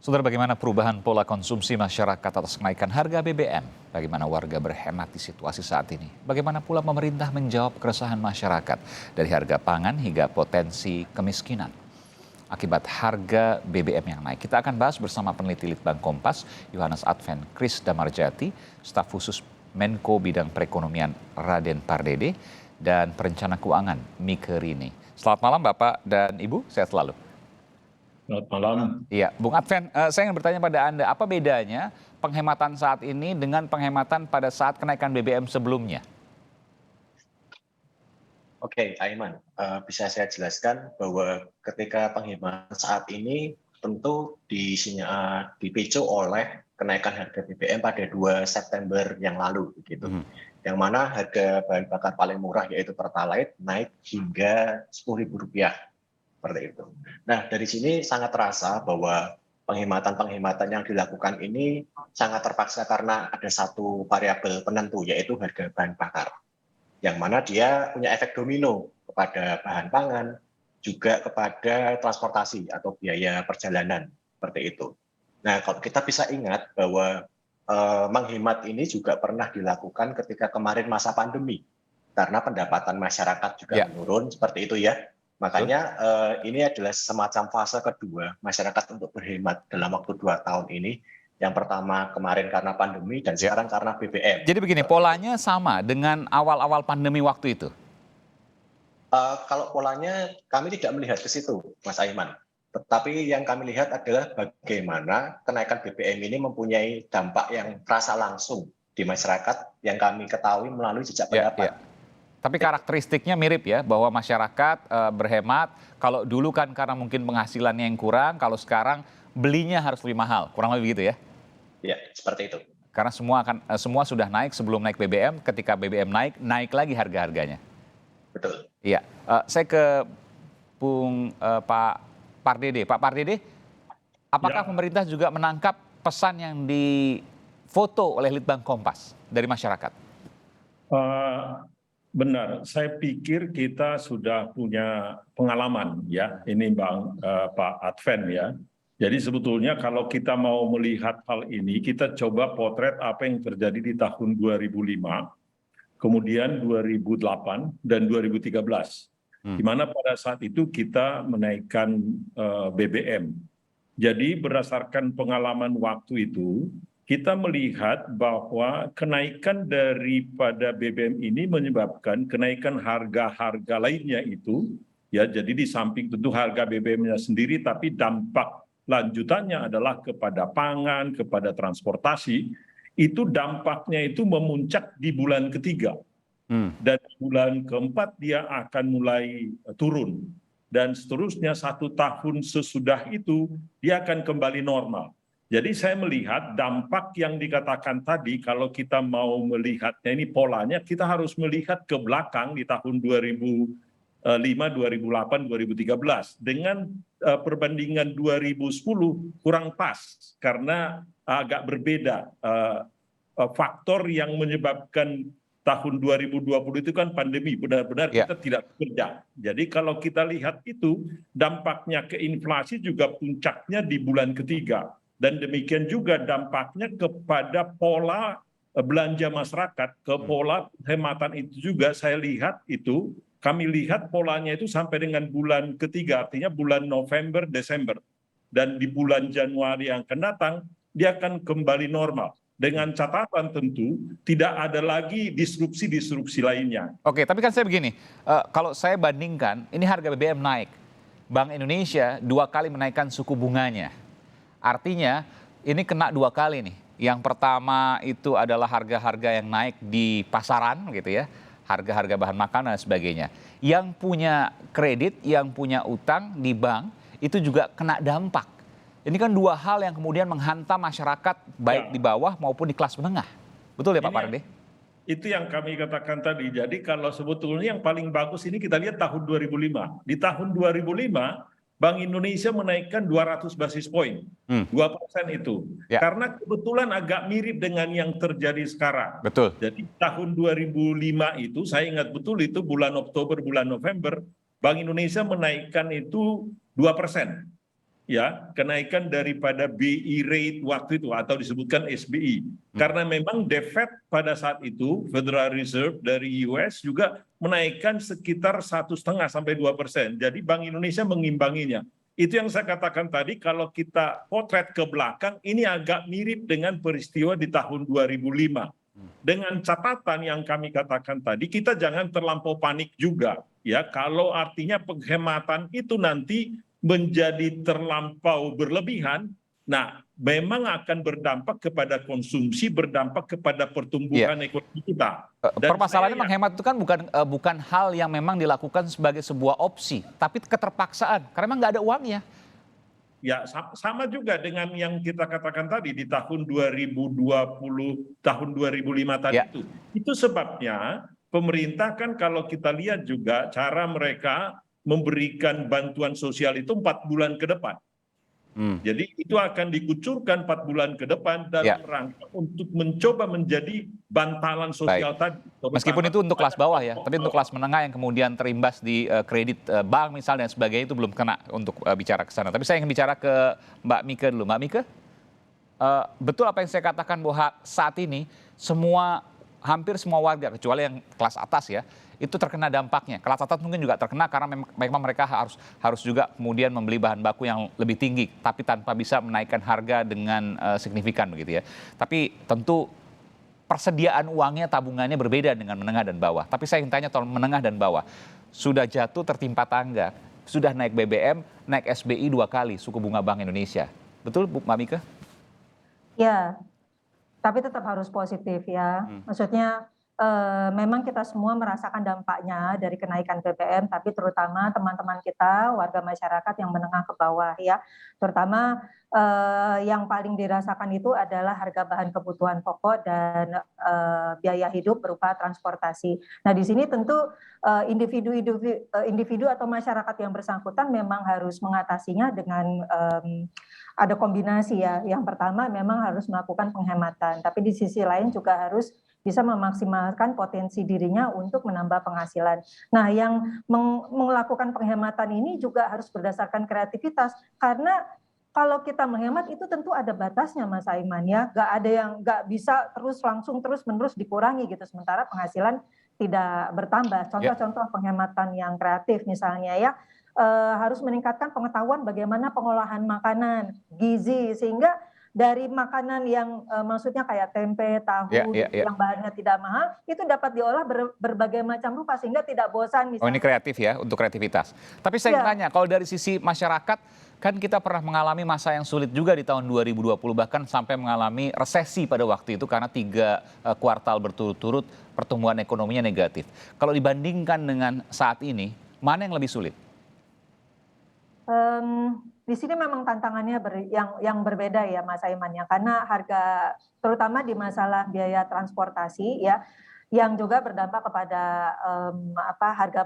Saudara, bagaimana perubahan pola konsumsi masyarakat atas kenaikan harga BBM? Bagaimana warga berhemat di situasi saat ini? Bagaimana pula pemerintah menjawab keresahan masyarakat dari harga pangan hingga potensi kemiskinan akibat harga BBM yang naik? Kita akan bahas bersama peneliti Litbang Kompas, Yohanes Advent Kris Damarjati, staf khusus Menko Bidang Perekonomian Raden Pardede, dan perencana keuangan Mike Rini. Selamat malam Bapak dan Ibu, sehat selalu. Selamat malam. Iya, Bung Advent, saya ingin bertanya pada Anda, apa bedanya penghematan saat ini dengan penghematan pada saat kenaikan BBM sebelumnya? Oke, Aiman, bisa saya jelaskan bahwa ketika penghematan saat ini tentu dipicu oleh kenaikan harga BBM pada 2 September yang lalu, begitu. Yang mana harga bahan bakar paling murah yaitu Pertalite naik hingga Rp10.000. Seperti itu. Nah, dari sini sangat terasa bahwa penghematan-penghematan yang dilakukan ini sangat terpaksa karena ada satu variabel penentu, yaitu harga bahan bakar. Yang mana dia punya efek domino kepada bahan pangan, juga kepada transportasi atau biaya perjalanan, seperti itu. Nah, kalau kita bisa ingat bahwa menghemat ini juga pernah dilakukan ketika kemarin masa pandemi, karena pendapatan masyarakat juga menurun, seperti itu ya. Makanya ini adalah semacam fase kedua masyarakat untuk berhemat dalam waktu 2 tahun ini. Yang pertama kemarin karena pandemi dan sekarang karena BBM. Jadi begini, polanya sama dengan awal-awal pandemi waktu itu? Kalau polanya kami tidak melihat ke situ, Mas Aiman. Tetapi yang kami lihat adalah bagaimana kenaikan BBM ini mempunyai dampak yang terasa langsung di masyarakat yang kami ketahui melalui jejak pendapat. Tapi karakteristiknya mirip ya, bahwa masyarakat berhemat, kalau dulu kan karena mungkin penghasilannya yang kurang, kalau sekarang belinya harus lebih mahal, kurang lebih begitu ya? Ya, seperti itu. Karena semua sudah naik sebelum naik BBM, ketika BBM naik lagi harga-harganya. Betul. Iya, saya ke Pak Pardede. Pak Pardede, apakah pemerintah juga menangkap pesan yang difoto oleh Litbang Kompas dari masyarakat? Benar, saya pikir kita sudah punya pengalaman ya, ini Pak Advent ya. Jadi sebetulnya kalau kita mau melihat hal ini, kita coba potret apa yang terjadi di tahun 2005, kemudian 2008 dan 2013. Di mana pada saat itu kita menaikkan BBM. Jadi berdasarkan pengalaman waktu itu, kita melihat bahwa kenaikan daripada BBM ini menyebabkan kenaikan harga-harga lainnya itu, ya jadi di samping tentu harga BBM-nya sendiri, tapi dampak lanjutannya adalah kepada pangan, kepada transportasi, itu dampaknya itu memuncak di bulan ketiga. Dan bulan keempat dia akan mulai turun. Dan seterusnya 1 tahun sesudah itu dia akan kembali normal. Jadi saya melihat dampak yang dikatakan tadi, kalau kita mau melihatnya ini polanya, kita harus melihat ke belakang di tahun 2005, 2008, 2013. Dengan perbandingan 2010 kurang pas, karena agak berbeda. Faktor yang menyebabkan tahun 2020 itu kan pandemi, benar-benar kita tidak bekerja. Jadi kalau kita lihat itu, dampaknya ke inflasi juga puncaknya di bulan ketiga. Dan demikian juga dampaknya kepada pola belanja masyarakat, ke pola penghematan itu juga saya lihat itu, kami lihat polanya itu sampai dengan bulan ketiga, artinya bulan November, Desember. Dan di bulan Januari yang akan datang, dia akan kembali normal. Dengan catatan tentu tidak ada lagi disrupsi-disrupsi lainnya. Oke, tapi kan saya begini, kalau saya bandingkan, ini harga BBM naik. Bank Indonesia 2 kali menaikkan suku bunganya. Artinya ini kena 2 kali nih. Yang pertama itu adalah harga-harga yang naik di pasaran gitu ya. Harga-harga bahan makanan dan sebagainya. Yang punya kredit, yang punya utang di bank itu juga kena dampak. Ini kan 2 hal yang kemudian menghantam masyarakat baik di bawah maupun di kelas menengah. Betul ya Pak Pardede? Itu yang kami katakan tadi. Jadi kalau sebetulnya yang paling bagus ini kita lihat tahun 2005. Di tahun 2005 Bank Indonesia menaikkan 200 basis poin, 2% itu. Karena kebetulan agak mirip dengan yang terjadi sekarang. Betul. Jadi tahun 2005 itu, saya ingat betul itu bulan Oktober, bulan November, Bank Indonesia menaikkan itu 2%. ya kenaikan daripada BI rate waktu itu atau disebutkan SBI. Karena memang The Fed pada saat itu, Federal Reserve dari US juga menaikkan sekitar 1,5 sampai 2%. Jadi Bank Indonesia mengimbanginya. Itu yang saya katakan tadi, kalau kita potret ke belakang, ini agak mirip dengan peristiwa di tahun 2005. Dengan catatan yang kami katakan tadi, kita jangan terlampau panik juga. Ya, kalau artinya penghematan itu nanti menjadi terlampau berlebihan, nah memang akan berdampak kepada konsumsi, berdampak kepada pertumbuhan ekonomi kita. Dan Permasalahannya menghemat itu kan bukan hal yang memang dilakukan sebagai sebuah opsi, tapi keterpaksaan karena memang nggak ada uangnya. ya sama juga dengan yang kita katakan tadi di tahun 2020, tahun 2005 tadi Ya. Itu sebabnya pemerintah kan kalau kita lihat juga cara mereka memberikan bantuan sosial itu 4 bulan ke depan. Jadi itu akan dikucurkan 4 bulan ke depan dalam rangka untuk mencoba menjadi bantalan sosial tadi. Meskipun itu untuk kelas bawah ya, tapi untuk kelas menengah yang kemudian terimbas di kredit bank misalnya dan sebagainya itu belum kena untuk bicara ke sana. Tapi saya ingin bicara ke Mbak Mika dulu. Mbak Mika, betul apa yang saya katakan bahwa saat ini hampir semua warga kecuali yang kelas atas ya, itu terkena dampaknya. Kelas atas mungkin juga terkena karena memang mereka harus juga kemudian membeli bahan baku yang lebih tinggi, tapi tanpa bisa menaikkan harga dengan signifikan begitu ya. Tapi tentu persediaan uangnya, tabungannya berbeda dengan menengah dan bawah. Tapi saya ingin tanya tolong menengah dan bawah. Sudah jatuh tertimpa tangga, sudah naik BBM, naik SBI 2 kali suku bunga Bank Indonesia. Betul Bu Mbak Mika? Ya, tapi tetap harus positif ya. Maksudnya memang kita semua merasakan dampaknya dari kenaikan BBM, tapi terutama teman-teman kita, warga masyarakat yang menengah ke bawah ya. Terutama yang paling dirasakan itu adalah harga bahan kebutuhan pokok dan biaya hidup berupa transportasi. Nah di sini tentu individu atau masyarakat yang bersangkutan memang harus mengatasinya dengan ada kombinasi ya. Yang pertama memang harus melakukan penghematan, tapi di sisi lain juga harus bisa memaksimalkan potensi dirinya untuk menambah penghasilan. Nah, yang melakukan penghematan ini juga harus berdasarkan kreativitas, karena kalau kita menghemat itu tentu ada batasnya, Mas Aiman ya. Nggak bisa langsung terus-menerus dikurangi gitu, sementara penghasilan tidak bertambah. Contoh-contoh penghematan yang kreatif misalnya ya, harus meningkatkan pengetahuan bagaimana pengolahan makanan, gizi, sehingga dari makanan yang maksudnya kayak tempe, tahu, yang bahannya tidak mahal, itu dapat diolah berbagai macam rupa sehingga tidak bosan misalnya. Oh ini kreatif ya, untuk kreativitas. Tapi saya ingin tanya, kalau dari sisi masyarakat, kan kita pernah mengalami masa yang sulit juga di tahun 2020, bahkan sampai mengalami resesi pada waktu itu karena 3 kuartal berturut-turut pertumbuhan ekonominya negatif. Kalau dibandingkan dengan saat ini, mana yang lebih sulit? Di sini memang tantangannya yang berbeda ya Mas Aiman ya, karena harga terutama di masalah biaya transportasi ya, yang juga berdampak kepada harga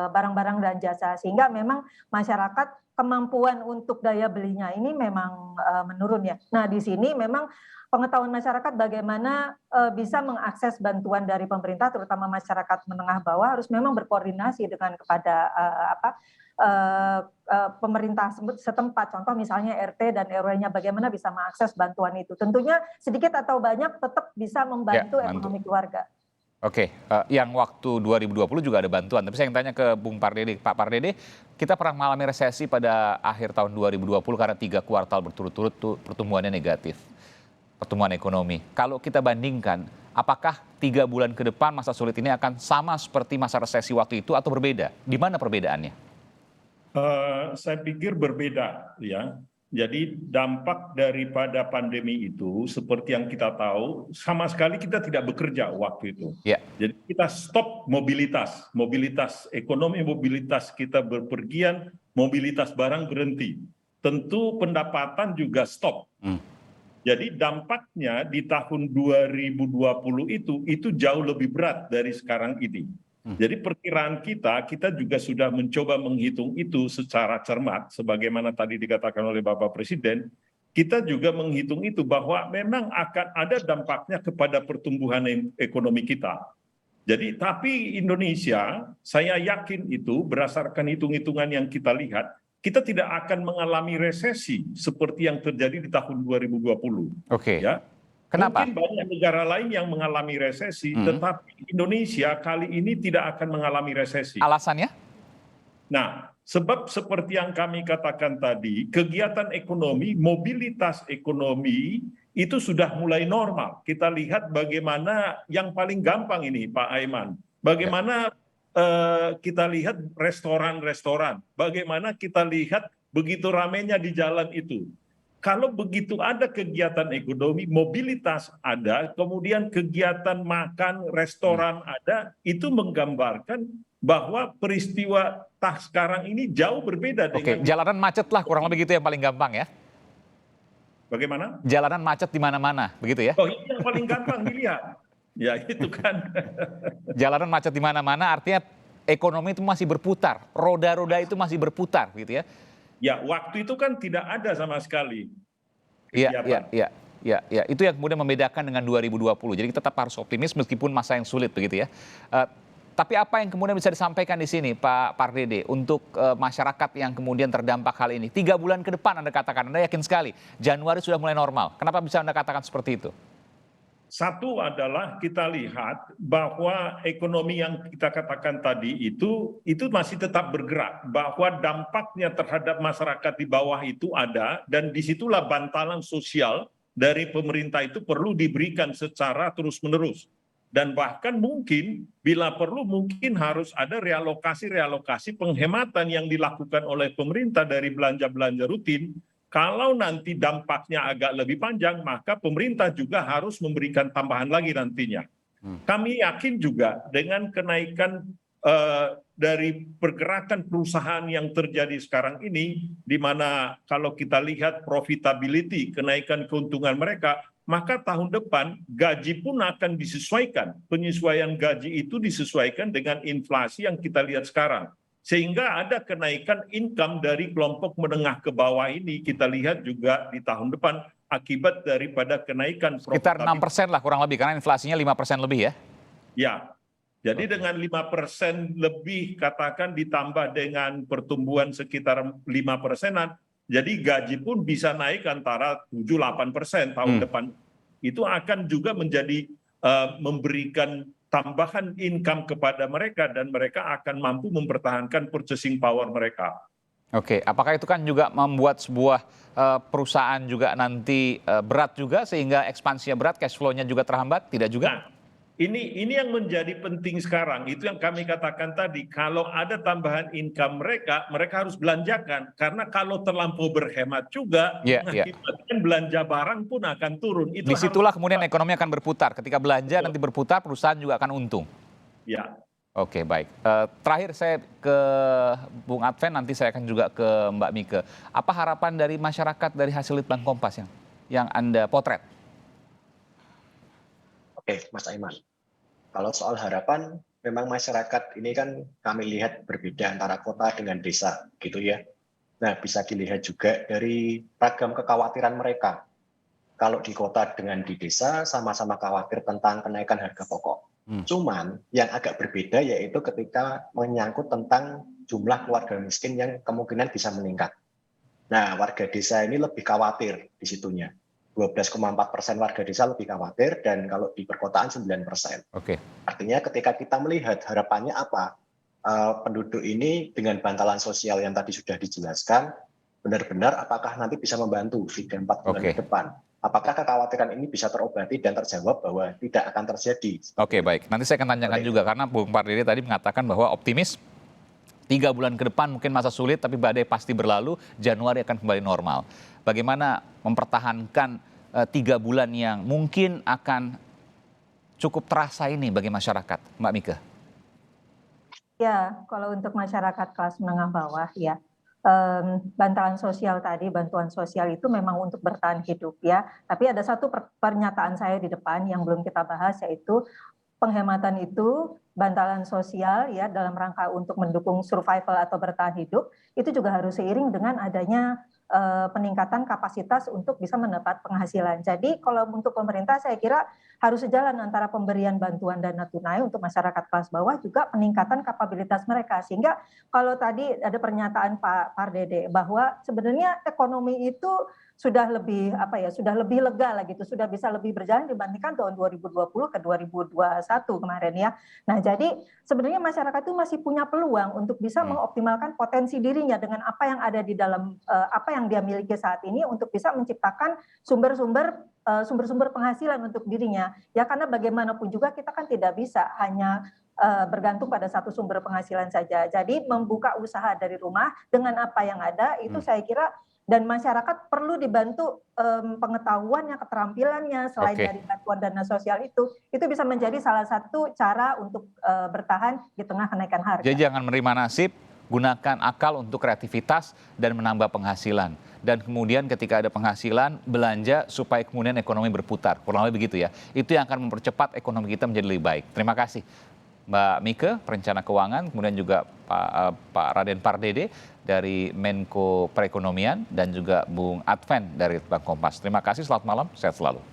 barang-barang dan jasa, sehingga memang masyarakat kemampuan untuk daya belinya ini memang menurun ya. Nah di sini memang pengetahuan masyarakat bagaimana bisa mengakses bantuan dari pemerintah, terutama masyarakat menengah bawah, harus memang berkoordinasi dengan kepada pemerintah setempat, contoh misalnya RT dan RW-nya bagaimana bisa mengakses bantuan itu. Tentunya sedikit atau banyak tetap bisa membantu ekonomi keluarga. Oke, yang waktu 2020 juga ada bantuan, tapi saya ingin tanya ke Bung Pardede. Pak Pardede, kita pernah mengalami resesi pada akhir tahun 2020 karena 3 kuartal berturut-turut pertumbuhannya negatif, pertumbuhan ekonomi. Kalau kita bandingkan, apakah 3 bulan ke depan masa sulit ini akan sama seperti masa resesi waktu itu atau berbeda? Di mana perbedaannya? Saya pikir berbeda ya. Jadi dampak daripada pandemi itu seperti yang kita tahu, sama sekali kita tidak bekerja waktu itu. Jadi kita stop mobilitas ekonomi, mobilitas kita berpergian, mobilitas barang berhenti. Tentu pendapatan juga stop. Jadi dampaknya di tahun 2020 itu jauh lebih berat dari sekarang ini. Jadi perkiraan kita juga sudah mencoba menghitung itu secara cermat, sebagaimana tadi dikatakan oleh Bapak Presiden, kita juga menghitung itu bahwa memang akan ada dampaknya kepada pertumbuhan ekonomi kita. Jadi tapi Indonesia, saya yakin itu berdasarkan hitung-hitungan yang kita lihat, kita tidak akan mengalami resesi seperti yang terjadi di tahun 2020. Oke. Ya, Kenapa? mungkin banyak negara lain yang mengalami resesi, tetapi Indonesia kali ini tidak akan mengalami resesi. Alasannya? Nah, sebab seperti yang kami katakan tadi, kegiatan ekonomi, mobilitas ekonomi itu sudah mulai normal. Kita lihat bagaimana yang paling gampang ini, Pak Aiman. Bagaimana kita lihat restoran-restoran, bagaimana kita lihat begitu ramainya di jalan itu. Kalau begitu ada kegiatan ekonomi, mobilitas ada, kemudian kegiatan makan, restoran ada, itu menggambarkan bahwa peristiwa sekarang ini jauh berbeda dengan... Oke, jalanan macet lah kurang lebih gitu yang paling gampang ya. Bagaimana? Jalanan macet di mana-mana, begitu ya. Oh, ini yang paling gampang dilihat. Ya, itu kan. Jalanan macet di mana-mana artinya ekonomi itu masih berputar, roda-roda itu masih berputar gitu ya. Ya, waktu itu kan tidak ada sama sekali. Iya. Itu yang kemudian membedakan dengan 2020. Jadi kita tetap harus optimis meskipun masa yang sulit begitu ya. Tapi apa yang kemudian bisa disampaikan di sini Pak Pardede untuk masyarakat yang kemudian terdampak hal ini? 3 bulan ke depan Anda katakan, Anda yakin sekali Januari sudah mulai normal. Kenapa bisa Anda katakan seperti itu? Satu adalah kita lihat bahwa ekonomi yang kita katakan tadi itu masih tetap bergerak, bahwa dampaknya terhadap masyarakat di bawah itu ada, dan disitulah bantalan sosial dari pemerintah itu perlu diberikan secara terus-menerus. Dan bahkan mungkin bila perlu mungkin harus ada realokasi penghematan yang dilakukan oleh pemerintah dari belanja-belanja rutin. Kalau nanti dampaknya agak lebih panjang, maka pemerintah juga harus memberikan tambahan lagi nantinya. Kami yakin juga dengan kenaikan dari pergerakan perusahaan yang terjadi sekarang ini, di mana kalau kita lihat profitability, kenaikan keuntungan mereka, maka tahun depan gaji pun akan disesuaikan. Penyesuaian gaji itu disesuaikan dengan inflasi yang kita lihat sekarang. Sehingga ada kenaikan income dari kelompok menengah ke bawah ini kita lihat juga di tahun depan akibat daripada kenaikan sekitar 6% lah kurang lebih karena inflasinya 5% lebih ya. Ya. Jadi dengan 5% lebih katakan ditambah dengan pertumbuhan sekitar 5%-an, jadi gaji pun bisa naik antara 7-8% tahun depan. Itu akan juga menjadi memberikan tambahan income kepada mereka dan mereka akan mampu mempertahankan purchasing power mereka. Oke, apakah itu kan juga membuat sebuah perusahaan juga nanti berat juga sehingga ekspansinya berat, cash flow-nya juga terhambat? Tidak juga? Nah, ini yang menjadi penting sekarang. Itu yang kami katakan tadi. Kalau ada tambahan income mereka harus belanjakan. Karena kalau terlampau berhemat juga, mengakibatkan belanja barang pun akan turun. Disitulah kemudian ekonomi akan berputar. Ketika belanja nanti berputar, perusahaan juga akan untung. Ya. Oke, baik. Terakhir saya ke Bung Adven, nanti saya akan juga ke Mbak Mike. Apa harapan dari masyarakat dari hasil Litbang Kompas yang Anda potret? Oke, Mas Aiman. Kalau soal harapan, memang masyarakat ini kan kami lihat berbeda antara kota dengan desa, gitu ya. Nah, bisa dilihat juga dari ragam kekhawatiran mereka. Kalau di kota dengan di desa, sama-sama khawatir tentang kenaikan harga pokok. Cuman yang agak berbeda yaitu ketika menyangkut tentang jumlah keluarga miskin yang kemungkinan bisa meningkat. Nah, warga desa ini lebih khawatir di situnya. 12,4% warga desa lebih khawatir dan kalau di perkotaan 9%. Oke. Artinya ketika kita melihat harapannya apa, penduduk ini dengan bantalan sosial yang tadi sudah dijelaskan, benar-benar apakah nanti bisa membantu 3-4 bulan ke depan. Apakah kekhawatiran ini bisa terobati dan terjawab bahwa tidak akan terjadi. Oke, baik. Nanti saya akan tanyakan juga karena Bung Pardede tadi mengatakan bahwa optimis 3 bulan ke depan mungkin masa sulit tapi badai pasti berlalu, Januari akan kembali normal. Bagaimana mempertahankan 3 bulan yang mungkin akan cukup terasa ini bagi masyarakat, Mbak Mike? Ya, kalau untuk masyarakat kelas menengah bawah ya, bantalan sosial tadi, bantuan sosial itu memang untuk bertahan hidup ya. Tapi ada satu pernyataan saya di depan yang belum kita bahas yaitu penghematan itu, bantalan sosial ya dalam rangka untuk mendukung survival atau bertahan hidup, itu juga harus seiring dengan adanya peningkatan kapasitas untuk bisa mendapat penghasilan. Jadi kalau untuk pemerintah saya kira harus sejalan antara pemberian bantuan dana tunai untuk masyarakat kelas bawah juga peningkatan kapabilitas mereka. Sehingga kalau tadi ada pernyataan Pak Pardede bahwa sebenarnya ekonomi itu sudah lebih sudah lebih lega lah gitu, sudah bisa lebih berjalan dibandingkan tahun 2020 ke 2021 kemarin ya. Nah, jadi sebenarnya masyarakat itu masih punya peluang untuk bisa mengoptimalkan potensi dirinya dengan apa yang ada di dalam apa yang dia miliki saat ini untuk bisa menciptakan sumber-sumber penghasilan untuk dirinya. Ya karena bagaimanapun juga kita kan tidak bisa hanya bergantung pada satu sumber penghasilan saja. Jadi membuka usaha dari rumah dengan apa yang ada itu saya kira dan masyarakat perlu dibantu pengetahuannya, keterampilannya selain dari bantuan dana sosial itu bisa menjadi salah satu cara untuk bertahan di tengah kenaikan harga. Jadi jangan menerima nasib, gunakan akal untuk kreativitas dan menambah penghasilan. Dan kemudian ketika ada penghasilan, belanja supaya kemudian ekonomi berputar. Kurang lebih begitu ya. Itu yang akan mempercepat ekonomi kita menjadi lebih baik. Terima kasih Mbak Mike, perencana keuangan, kemudian juga Pak Raden Pardede dari Menko Perekonomian dan juga Bung Adven dari Bank Kompas. Terima kasih, selamat malam, sehat selalu.